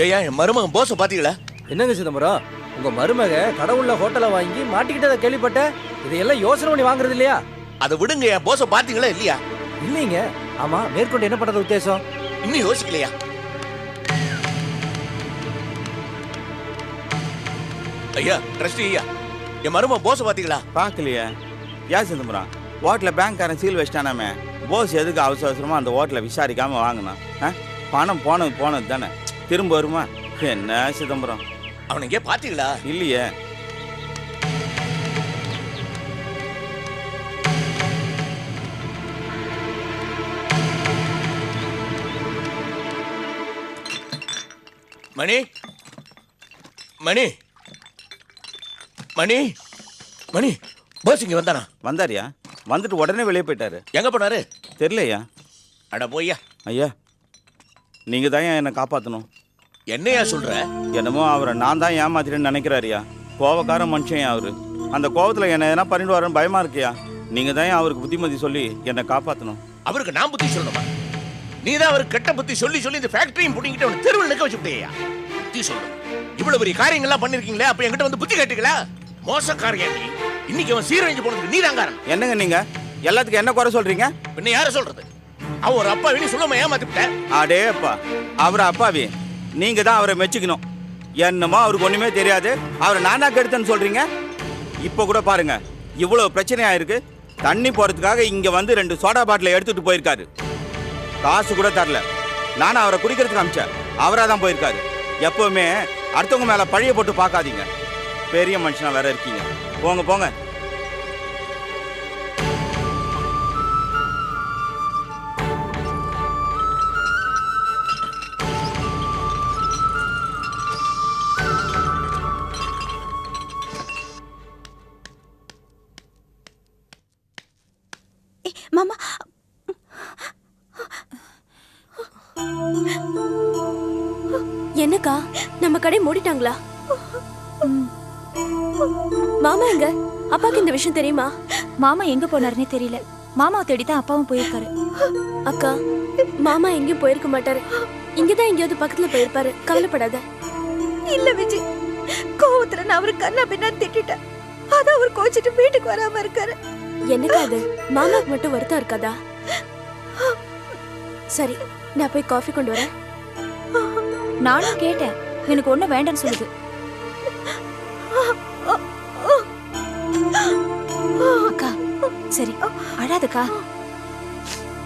ஏயா என் மருமகன் போஸ பாத்தீங்களா? என்னங்க சிதம்பரம், உங்க மருமக கடவுள்ல ஹோட்டலை வாங்கி மாட்டிக்கிட்டதை கேள்விப்பட்டேன். இதையெல்லாம் யோசனை பண்ணி வாங்குறது இல்லையா? அதை விடுங்க, என் போஸ பாத்தீங்களா இல்லையா? இல்லைங்க. ஆமா, மேற்கொண்டு என்ன பண்றது உத்தேசம்? இன்னும் யோசிக்கலையா? ஐயா ட்ரஸ்டி ஐயா, என் மருமகன் போஸ பாத்தீங்களா? பார்க்கலையே. ஏன் சிதம்பரம், ஹோட்டலில் பேங்க்காரன் சீல் வச்சிட்டானாமே, போஸ் எதுக்கு அவசர அவசரமாக அந்த ஹோட்டலை விசாரிக்காமல் வாங்கினான்? பணம் போனது தானே, திரும்ப வருமா? என்ன சிதம்பரம், அவனை எங்கே பாத்தீங்களா? இல்லையே. மணி மணி மணி மணி, போஸ் இங்க வந்தானா? வந்தாரியா? வந்துட்டு உடனே வெளியே போயிட்டாரு. எங்க போனாரு தெரியலையா? அட போய்யா. ஐயா, நீங்கள் தான் என்னை காப்பாற்றணும். என்னையா சொல்ற? என்னமோ அவரை நான் தான் ஏமாத்திட்டேன்னு நினைக்கிறாரியா. கோவக்கார மனுஷன் அவரு. அந்த கோவத்தில் என்னை எதனா பண்ணிட்டு வரேன்னு பயமா இருக்கியா. நீங்கள் தான் அவருக்கு புத்திமதி சொல்லி என்னை காப்பாற்றணும். அவருக்கு நான் புத்தி சொல்லணுமா? நீ தான் அவருக்கு கெட்ட புத்தி சொல்லி சொல்லி இந்த ஃபேக்டரியும் புடிங்கிட்டு அவனை தெருவில் நிற்க வச்சுட்டேயா. புத்தி சொல்லு. இவ்வளவு பெரிய காரியங்கள்லாம் பண்ணிருக்கீங்களே, அப்ப என்கிட்ட வந்து புத்தி கேட்டீங்களா? மோசக்காரியம் நீ. இன்னைக்கு அவன் சீரழிஞ்சு போனதுக்கு நீ தான் காரணம். என்னங்க நீங்க எல்லாத்துக்கும் என்ன குறை சொல்றீங்க? பின்ன யார சொல்றது? அவன் ஒரு அப்பாவி, நீ சொல்லாம ஏமாத்திட்ட. அடே அப்பா, அவர் அப்பாவி. நீங்க தான் அவரை மெச்சுக்கணும். என்னமோ அவருக்கு ஒண்ணுமே தெரியாது, அவரை நானா கெடுத்தேன்னு சொல்றீங்க. இப்ப கூட பாருங்க, இவ்வளவு பிரச்சனை ஆயிருக்கு. தண்ணி போறதுக்காக இங்க வந்து 2 சோடா பாட்டில எடுத்துட்டு போயிருக்காரு. காசு கூட தரல. நானும் அவரை குடிக்கிறதுக்கு அமிச்சேன், அவரா தான் போயிருக்காரு. எப்பவுமே அடுத்தவங்க மேல பழிய போட்டு பார்க்காதீங்க. பெரிய மனுஷனா வேற இருக்கீங்க. போங்க போங்க. மாமா, என்னக்கா நம்ம கடை மூடிட்டாங்களா? மாமா எங்க? அப்பாக்கு இந்த விஷயம் தெரியுமா? மாமா எங்க போனாருன்னே தெரியல. மாமாவை தேடிதான் அப்பாவும் போயிருக்காரு. அக்கா, மாமா எங்கேயும் போயிருக்க மாட்டாரு. இங்கதான் எங்கேயாவது பக்கத்துல போயிருப்பாரு. கவலைப்படாத. இல்ல விஜய், கோவத்துல நான் அவரு கண்ணா பின்னா திட்டேன். அதான் அவர் கோச்சிட்டு வீட்டுக்கு வராம இருக்காரு. என்னக்கா அது? மாமாக்கு மட்டும் வருத்தம் இருக்காதா? சரி, நான் போய் காஃபி கொண்டு வரேன். நானும் கேட்டேன், எனக்கு ஒண்ணும் வேண்டாம்னு சொல்லுது. அக்கா, சரி அழாதக்கா.